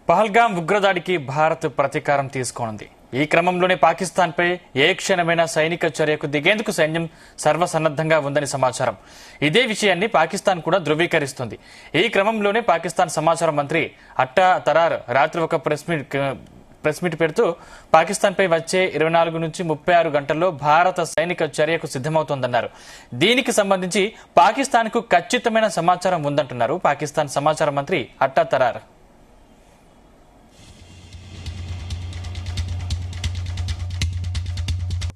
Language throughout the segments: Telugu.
పహల్గాం ఉగ్రదాడికి భారత్ ప్రతీకారం తీసుకోనుంది. ఈ క్రమంలోనే పాకిస్తాన్పై ఏ క్షణమైన సైనిక చర్యకు దిగేందుకు సైన్యం సర్వసన్నద్ధంగా ఉందని సమాచారం. ఇదే విషయాన్ని పాకిస్తాన్ కూడా ధృవీకరిస్తుంది. ఈ క్రమంలోనే పాకిస్తాన్ సమాచార మంత్రి అట్టా తరార్ రాత్రి ఒక ప్రెస్ మీట్ పెడుతూ పాకిస్తాన్పై వచ్చే 24 నుంచి 36 గంటల్లో భారత సైనిక చర్యకు సిద్దమవుతోందన్నారు. దీనికి సంబంధించి పాకిస్తాన్కు ఖచ్చితమైన సమాచారం ఉందంటున్నారు పాకిస్తాన్ సమాచార మంత్రి అట్టా తరార్.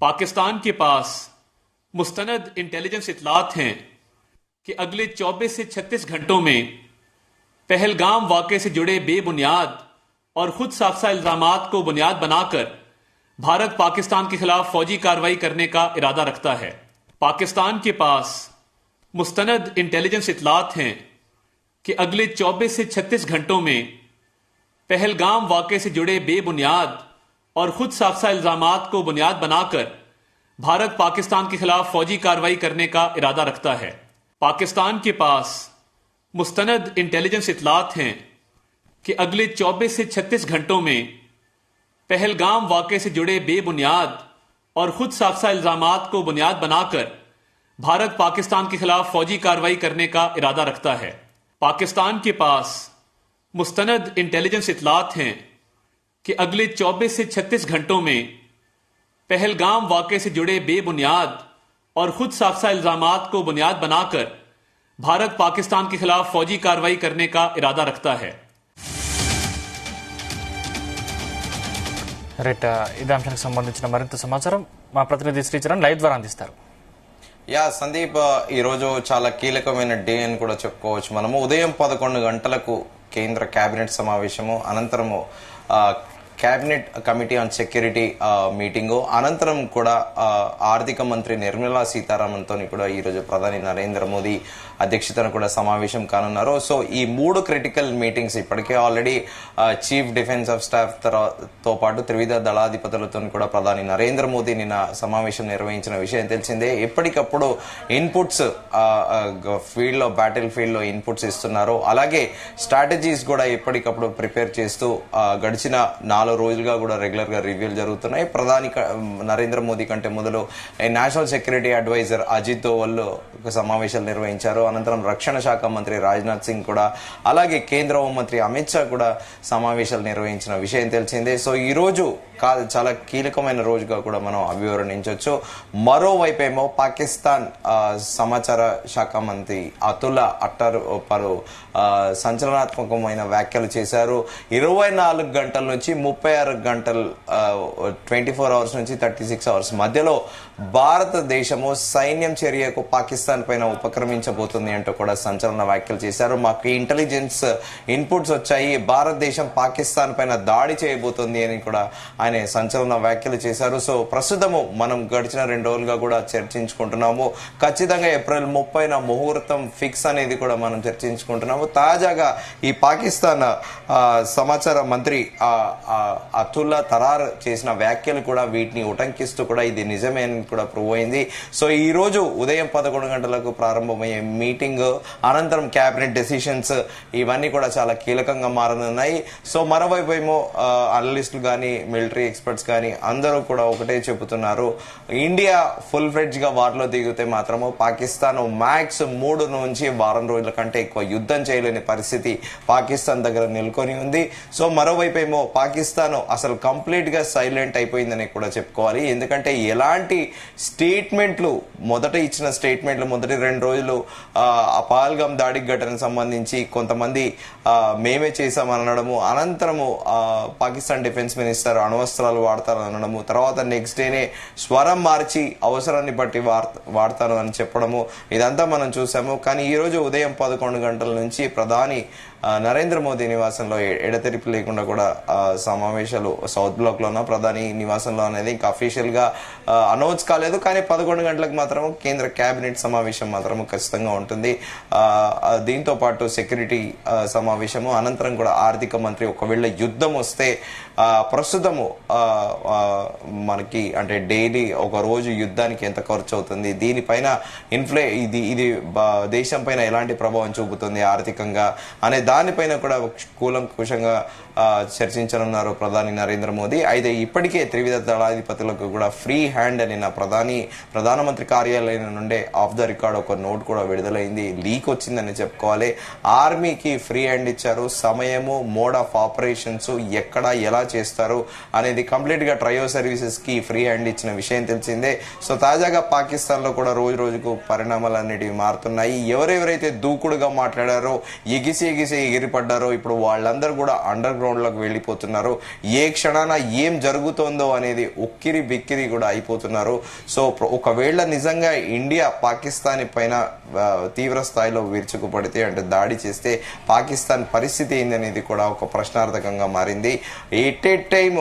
पाकिस्तान के पास मुस्तनद इंटेलिजेंस इतलात हैं कि अगले 24 से 36 घंटों में पहलगाम वाक़े से जुड़े बेबुनियाद और खुद साख्ता इल्जामात को बुनियाद बनाकर भारत पाकिस्तान के खिलाफ फौजी कार्रवाई करने का इरादा रखता है। पाकिस्तान के पास मुस्तनद इंटेलिजेंस इतलात हैं कि अगले 24 से 36 घंटों में पहलगाम वाक़े से जुड़े बेबुनियाद और खुद साख्ता इल्जामात को बुनियाद बनाकर भारत पाकिस्तान के खिलाफ फौजी कार्रवाई करने का इरादा रखता है। पाकिस्तान के पास मुस्तनद इंटेलिजेंस इतलात हैं कि अगले 24 से 36 घंटों में पहलगाम वाक़े से जुड़े बेबुनियाद और खुद साख्ता इल्जामात को बुनियाद बनाकर भारत पाकिस्तान के खिलाफ फौजी कार्रवाई करने का इरादा रखता है। पाकिस्तान के पास मुस्तनद इंटेलिजेंस इतलात हैं कि अगले 24 से 36 घंटों में पहलगाम वाक़े से जुड़े बेबुनियाद और खुद साख्ता इल्जामात को बुनियाद बनाकर भारत पाकिस्तान के खिलाफ फौजी कार्रवाई करने का इरादा रखता है। ఇదే అంశానికి సంబంధించిన మరింత సమాచారం మా ప్రతినిధి శ్రీచరణ్ లైవ్ ద్వారా అందిస్తారు. సందీప్, ఈ రోజు చాలా కీలకమైన డే అని కూడా చెప్పుకోవచ్చు. మనము ఉదయం 11 గంటలకు కేంద్ర కేబినెట్ సమావేశము, అనంతరము cabinet committee on security meeting, అనంతరం కూడా ఆర్థిక మంత్రి నిర్మలా సీతారామన్ తోని కూడా ఈ రోజు ప్రధాని నరేంద్ర మోదీ అధ్యక్షతన కూడా సమావేశం కానున్నారు. సో ఈ 3 క్రిటికల్ మీటింగ్స్ ఇప్పటికే already chief defence of staff తో పాటు త్రివిధ దళాధిపతులతో కూడా ప్రధాని నరేంద్ర మోదీ నిన్న సమావేశం నిర్వహించిన విషయం తెలిసిందే. ఎప్పటికప్పుడు ఇన్పుట్స్ ఫీల్డ్ లో, బ్యాటిల్ ఫీల్డ్ లో ఇన్పుట్స్ ఇస్తున్నారు. అలాగే స్ట్రాటజీస్ కూడా ఎప్పటికప్పుడు ప్రిపేర్ చేస్తూ గడిచిన 4 రోజులుగా కూడా రెగ్యులర్ గా రివ్యూలు జరుగుతున్నాయి. ప్రధాని నరేంద్ర మోదీ కంటే మొదలు national security adviser Ajit Doval సమావేశాలు నిర్వహించారు. అనంతరం రక్షణ శాఖ మంత్రి రాజ్నాథ్ సింగ్ కూడా, అలాగే కేంద్ర హోంమంత్రి అమిత్ షా కూడా సమావేశాలు నిర్వహించిన విషయం తెలిసిందే. సో ఈ రోజు చాలా కీలకమైన రోజుగా కూడా మనం అభివర్ణించవచ్చు. మరోవైపేమో పాకిస్తాన్ సమాచార శాఖ మంత్రి అతుల్లా అట్టర్ పలు సంచలనాత్మకమైన వ్యాఖ్యలు చేశారు. 24 గంటల నుంచి 36 గంటలు 24 అవర్స్ నుంచి 36 అవర్స్ మధ్యలో భారతదేశము సైన్యం చర్యకు పాకిస్తాన్ పైన ఉపక్రమించబోతుంది అంటూ కూడా సంచలన వ్యాఖ్యలు చేశారు. మాకు ఇంటెలిజెన్స్ ఇన్పుట్స్ వచ్చాయి, భారతదేశం పాకిస్తాన్ పైన దాడి చేయబోతుంది అని కూడా ఆయన సంచలన వ్యాఖ్యలు చేశారు. సో ప్రస్తుతము మనం గడిచిన 2 రోజులుగా కూడా చర్చించుకుంటున్నాము. ఖచ్చితంగా ఏప్రిల్ 30న ముహూర్తం ఫిక్స్ అనేది కూడా మనం చర్చించుకుంటున్నాము. తాజాగా ఈ పాకిస్తాన్ సమాచార మంత్రి అతుల్లా తరార్ చేసిన వ్యాఖ్యలు కూడా వీటిని ఉటంకిస్తూ కూడా ఇది నిజమే అని కూడా ప్రూవ్ అయింది. సో ఈ రోజు ఉదయం 11 గంటలకు ప్రారంభమయ్యే మీటింగ్, అనంతరం కేబినెట్ డెసిషన్స్ ఇవన్నీ కూడా చాలా కీలకంగా మారనున్నాయి. సో మరోవైపు ఏమో అనలిస్టులు కానీ, మిలిటరీ ఎక్స్పర్ట్స్ కానీ అందరూ కూడా ఒకటే చెబుతున్నారు, ఇండియా ఫుల్ ఫ్లెడ్జ్ గా వార్లో దిగితే మాత్రము పాకిస్తాన్ మ్యాక్స్ 3 నుంచి వారం రోజుల కంటే ఎక్కువ యుద్ధం చేయలేని పరిస్థితి పాకిస్తాన్ దగ్గర నెలకొని ఉంది. సో మరోవైపు ఏమో పాకిస్తాన్ అసలు కంప్లీట్ గా సైలెంట్ అయిపోయిందని కూడా చెప్పుకోవాలి. ఎందుకంటే ఎలాంటి స్టేట్మెంట్లు, మొదట ఇచ్చిన స్టేట్మెంట్లు మొదటి 2 రోజులు పహల్గాం దాడి ఘటనకు సంబంధించి కొంతమంది మేమే చేశామనడము, అనంతరము పాకిస్తాన్ డిఫెన్స్ మినిస్టర్ అణ్వస్త్రాలు వాడతారు అనడము, తర్వాత నెక్స్ట్ డేనే స్వరం మార్చి అవసరాన్ని బట్టి వాడతాను అని చెప్పడము, ఇదంతా మనం చూసాము. కానీ ఈ రోజు ఉదయం 11 గంటల నుంచి ప్రధాని నరేంద్ర మోదీ నివాసంలో ఎడతెరిపి లేకుండా కూడా సమావేశాలు సౌత్ బ్లాక్ లోన ప్రధాని నివాసంలో అనేది ఇంకా అఫీషియల్ గా అనౌన్స్ కాలేదు. కానీ 11 గంటలకు మాత్రం కేంద్ర కేబినెట్ సమావేశం మాత్రం ఖచ్చితంగా ఉంటుంది. దీంతో పాటు సెక్యూరిటీ సమావేశము, అనంతరం కూడా ఆర్థిక మంత్రి ఒకవేళ యుద్ధం వస్తే ప్రస్తుతము మనకి అంటే డైలీ ఒక రోజు యుద్ధానికి ఎంత ఖర్చు అవుతుంది, దీనిపైన ఇది దేశం పైన ఎలాంటి ప్రభావం చూపుతుంది ఆర్థికంగా అనే దానిపైన కూడా కూలంకుషంగా చర్చించనున్నారు ప్రధాని నరేంద్ర మోదీ. అయితే ఇప్పటికే త్రివిధ దళాధిపతులకు కూడా ఫ్రీ హ్యాండ్ అని ప్రధానమంత్రి కార్యాలయం నుండే ఆఫ్ ద రికార్డ్ ఒక నోట్ కూడా విడుదలైంది. లీక్ వచ్చిందని చెప్పుకోవాలి. ఆర్మీకి ఫ్రీ హ్యాండ్ ఇచ్చారు. సమయము, మోడ్ ఆఫ్ ఆపరేషన్స్, ఎక్కడ ఎలా చేస్తారు అనేది కంప్లీట్ గా ట్రయో సర్వీసెస్ కి ఫ్రీ హ్యాండ్ ఇచ్చిన విషయం తెలిసిందే. సో తాజాగా పాకిస్తాన్ లో కూడా రోజు రోజుకు పరిణామాలు అనేటివి మారుతున్నాయి. ఎవరెవరైతే దూకుడుగా మాట్లాడారో, ఎగిసి ఎగిరిపడ్డారో ఇప్పుడు వాళ్ళందరూ కూడా అండర్ గ్రౌండ్ లోకి వెళ్లిపోతున్నారు. ఏ క్షణాన ఏం జరుగుతోందో అనేది ఉక్కిరి బిక్కిరి కూడా అయిపోతున్నారు. సో ఒకవేళ నిజంగా ఇండియా పాకిస్తాన్ పైన తీవ్ర స్థాయిలో విరుచుకుపడితే, అంటే దాడి చేస్తే పాకిస్తాన్ పరిస్థితి ఏందనేది కూడా ఒక ప్రశ్నార్థకంగా మారింది. ఎట్ ఏ టైమ్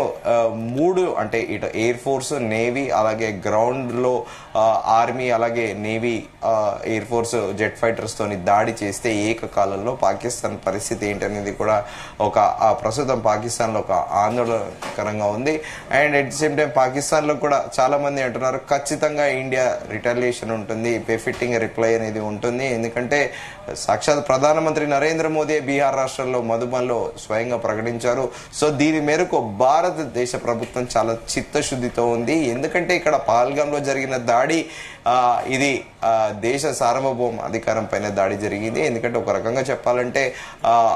3 అంటే ఇటు ఎయిర్ ఫోర్స్, నేవీ, అలాగే గ్రౌండ్ లో ఆర్మీ, అలాగే navy, air force jet fighters తోని దాడి చేస్తే ఏకకాలంలో పాకిస్తాన్ పరిస్థితి ఏంటనేది కూడా ఒక ప్రస్తుతం పాకిస్తాన్ లో ఒక ఆందోళనకరంగా ఉంది. And at the same time Pakistan లో కూడా చాలా మంది అంటున్నారు ఖచ్చితంగా ఇండియా రిటాలియేషన్ ఉంటుంది, బెఫిట్టింగ్ రిప్లై అనేది ఉంటుంది. ఎందుకంటే సాక్షాత్ ప్రధానమంత్రి నరేంద్ర మోదీ బీహార్ రాష్ట్రంలో మధుబన్లో స్వయంగా ప్రకటించారు. సో దీని మేరకు భారతదేశ ప్రభుత్వం చాలా చిత్తశుద్ధితో ఉంది. ఎందుకంటే ఇక్కడ పహల్గాంలో జరిగిన దాడి ఇది దేశ సార్వభౌమ అధికారం పైన దాడి జరిగింది. ఎందుకంటే ఒక రకంగా చెప్పాలంటే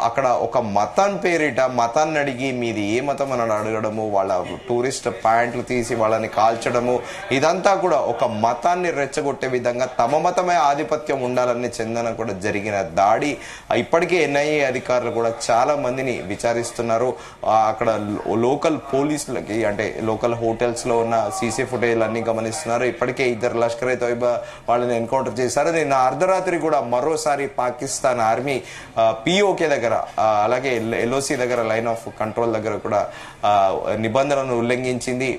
అక్కడ ఒక మతం పేరిట మతాన్ని అడిగి మీది ఏ మతం అని అడగడము, వాళ్ళ టూరిస్ట్ ప్యాంట్లు తీసి వాళ్ళని కాల్చడము, ఇదంతా కూడా ఒక మతాన్ని రెచ్చగొట్టే విధంగా తమ మతమే ఆధిపత్యం ఉండాలని చెందన కూడా జరిగిన దాడి. ఇప్పటికే ఎన్ఐఏ అధికారులు కూడా చాలా మందిని విచారిస్తున్నారు. అక్కడ లోకల్ పోలీసులకి, అంటే లోకల్ హోటల్స్ లో ఉన్న సీసీ ఫుటేజ్ అన్ని గమనిస్తున్నారు. ఇప్పటికే 2 లష్కర్ తోయిబా వాళ్ళని ఎన్కౌంటర్ చేశారు. నిన్న అర్ధరాత్రి కూడా మరోసారి పాకిస్తాన్ ఆర్మీ పిఓకే దగ్గర, అలాగే ఎల్ఓసి దగ్గర, లైన్ ఆఫ్ కంట్రోల్ దగ్గర కూడా నిబంధనలను ఉల్లంఘించింది,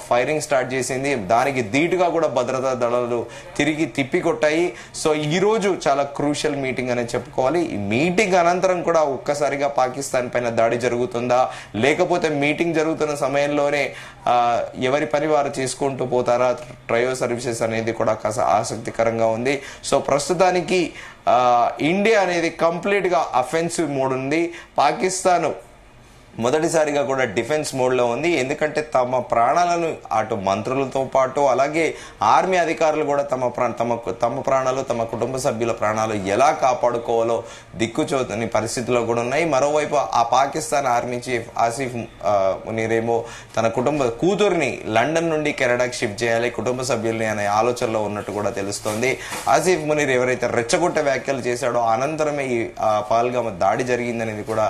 ఫైరింగ్ స్టార్ట్ చేసింది. దానికి ధీటుగా కూడా భద్రతా దళాలు తిరిగి తిప్పికొట్టాయి. సో ఈ రోజు చాలా క్రూషియల్ మీటింగ్ అని చెప్పుకోవాలి. ఈ మీటింగ్ అనంతరం కూడా ఒక్కసారిగా పాకిస్తాన్ పైన దాడి జరుగుతుందా, లేకపోతే మీటింగ్ జరుగుతున్న సమయంలోనే ఎవరి పని వారు చేసుకుంటూ పోతారా, ట్రయో సర్వీసెస్ అనేది కూడా కాస్త ఆసక్తికరంగా ఉంది. సో ప్రస్తుతానికి ఇండియా అనేది కంప్లీట్ గా అఫెన్సివ్ మోడ్ ఉంది. పాకిస్తాన్ మొదటిసారిగా కూడా డిఫెన్స్ మోడ్ లో ఉంది. ఎందుకంటే తమ ప్రాణాలను అటు మంత్రులతో పాటు అలాగే ఆర్మీ అధికారులు కూడా తమ ప్రాణాలు, తమ కుటుంబ సభ్యుల ప్రాణాలు ఎలా కాపాడుకోవాలో దిక్కుచోతని పరిస్థితిలో కూడా ఉన్నాయి. మరోవైపు ఆ పాకిస్తాన్ ఆర్మీ చీఫ్ ఆసిఫ్ మునీరేమో తన కుటుంబ కూతురిని లండన్ నుండి కెనడాకి షిఫ్ట్ చేయాలి కుటుంబ సభ్యుల్ని అనే ఆలోచనలో ఉన్నట్టు కూడా తెలుస్తోంది. ఆసిఫ్ మునీర్ ఎవరైతే రెచ్చగొట్టే వ్యాఖ్యలు చేశాడో అనంతరమే ఈ పహల్గామ్ దాడి జరిగిందనేది కూడా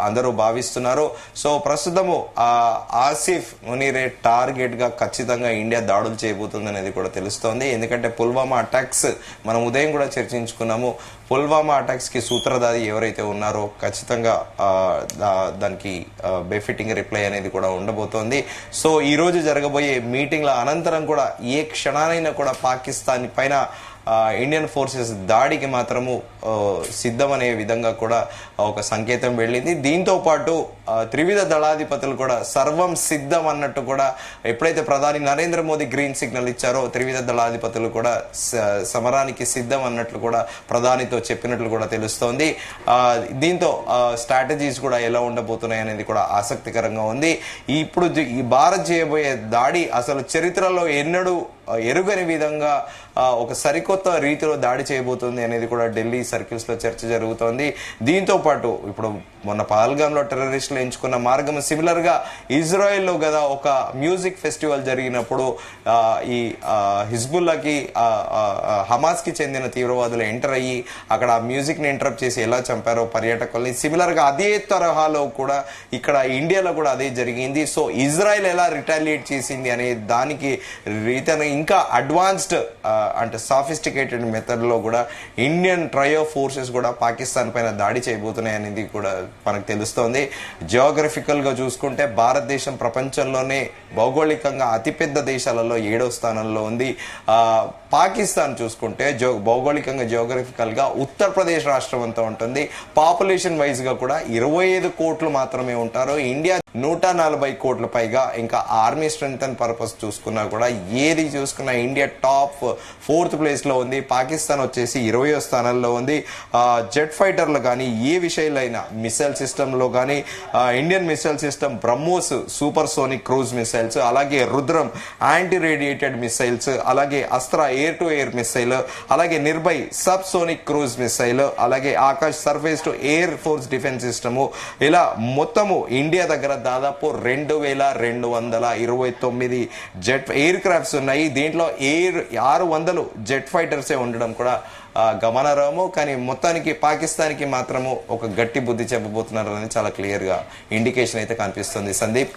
అందరూ భావిస్తున్నారు. సో ప్రస్తుతము ఆసిఫ్ మునీరే టార్గెట్ గా ఖచ్చితంగా ఇండియా దాడులు చేయబోతుంది అనేది కూడా తెలుస్తోంది. ఎందుకంటే పుల్వామా అటాక్స్ మనం ఉదయం కూడా చర్చించుకున్నాము. పుల్వామా అటాక్స్ కి సూత్రధారి ఎవరైతే ఉన్నారో ఖచ్చితంగా దానికి బెఫిట్టింగ్ రిప్లై అనేది కూడా ఉండబోతోంది. సో ఈ రోజు జరగబోయే మీటింగ్ల అనంతరం కూడా ఏ క్షణానైనా కూడా పాకిస్తాన్ పైన ఇండియన్ ఫోర్సెస్ దాడికి మాత్రము సిద్ధమనే విధంగా కూడా ఒక సంకేతం వెళ్ళింది. దీంతో పాటు త్రివిధ దళాధిపతులు కూడా సర్వం సిద్ధం అన్నట్టు కూడా ఎప్పుడైతే ప్రధాని నరేంద్ర మోదీ గ్రీన్ సిగ్నల్ ఇచ్చారో త్రివిధ దళాధిపతులు కూడా సమరానికి సిద్ధం అన్నట్లు కూడా ప్రధానితో చెప్పినట్లు కూడా తెలుస్తోంది. దీంతో స్ట్రాటజీస్ కూడా ఎలా ఉండబోతున్నాయి అనేది కూడా ఆసక్తికరంగా ఉంది. ఇప్పుడు ఈ భారత్ చేయబోయే దాడి అసలు చరిత్రలో ఎన్నడూ ఎరుగని విధంగా ఒక సరికొత్త రీతిలో దాడి చేయబోతుంది అనేది కూడా ఢిల్లీ సర్కిల్స్ లో చర్చ జరుగుతోంది. దీంతో పాటు ఇప్పుడు మొన్న పహల్గామ్ లో టెర్రరిస్టులు ఎంచుకున్న మార్గం సిమిలర్ గా ఇజ్రాయెల్ లో కదా ఒక మ్యూజిక్ ఫెస్టివల్ జరిగినప్పుడు ఈ హిజ్బుల్లాకి హమాస్ కి చెందిన తీవ్రవాదులు ఎంటర్ అయ్యి అక్కడ ఆ మ్యూజిక్ ని ఇంటరప్ట్ చేసి ఎలా చంపారో పర్యాటకుల్ని, సిమిలర్ గా అదే తరహాలో కూడా ఇక్కడ ఇండియాలో కూడా అదే జరిగింది. సో ఇజ్రాయెల్ ఎలా రిటాలియేట్ చేసింది అనే దానికి రీతిని ఇంకా అడ్వాన్స్డ్ అంటే సాఫిస్టికేటెడ్ మెథడ్ లో కూడా ఇండియన్ ట్రయో ఫోర్సెస్ కూడా పాకిస్తాన్ పైన దాడి చేయబోతున్నాయి అనేది కూడా మనకు తెలుస్తోంది. జియోగ్రఫికల్ గా చూసుకుంటే భారతదేశం ప్రపంచంలోనే భౌగోళికంగా అతిపెద్ద దేశాలలో 7వ స్థానంలో ఉంది. పాకిస్తాన్ చూసుకుంటే భౌగోళికంగా జియోగ్రఫికల్ గా ఉత్తరప్రదేశ్ రాష్ట్రం అంతా ఉంటుంది. పాపులేషన్ వైజ్ గా కూడా 25 కోట్లు మాత్రమే ఉంటారు. ఇండియా 140 కోట్ల పైగా. ఇంకా ఆర్మీ స్ట్రెంగ్త్ అండ్ పర్పస్ చూసుకున్నా కూడా ఏది చూసుకున్నా ఇండియా టాప్ 4th ప్లేస్ లో ఉంది. పాకిస్తాన్ వచ్చేసి 20వ స్థానంలో ఉంది. జెట్ ఫైటర్లు కానీ ఏ విషయంలో అయినా మిసైల్ సిస్టమ్ లో కానీ Indian missile system BrahMos super sonic cruise missiles, అలాగే రుద్రం యాంటీ రేడియేటెడ్ మిసైల్స్, అలాగే అస్త్ర ఎయిర్ టు ఎయిర్ మిసైల్, అలాగే Nirbhay subsonic cruise missile, అలాగే Akash surface to air force defence system, ఇలా మొత్తము ఇండియా దగ్గర దాదాపు 2229 జెట్ ఎయిర్ క్రాఫ్ట్స్ ఉన్నాయి. దీంట్లో 600 జెట్ ఫైటర్సే ఉండడం కూడా గమనార్హము. కానీ మొత్తానికి పాకిస్తాన్కి మాత్రము ఒక గట్టి బుద్ధి చెప్పబోతున్నారు అని చాలా క్లియర్ గా ఇండికేషన్ అయితే కనిపిస్తుంది. సందీప్.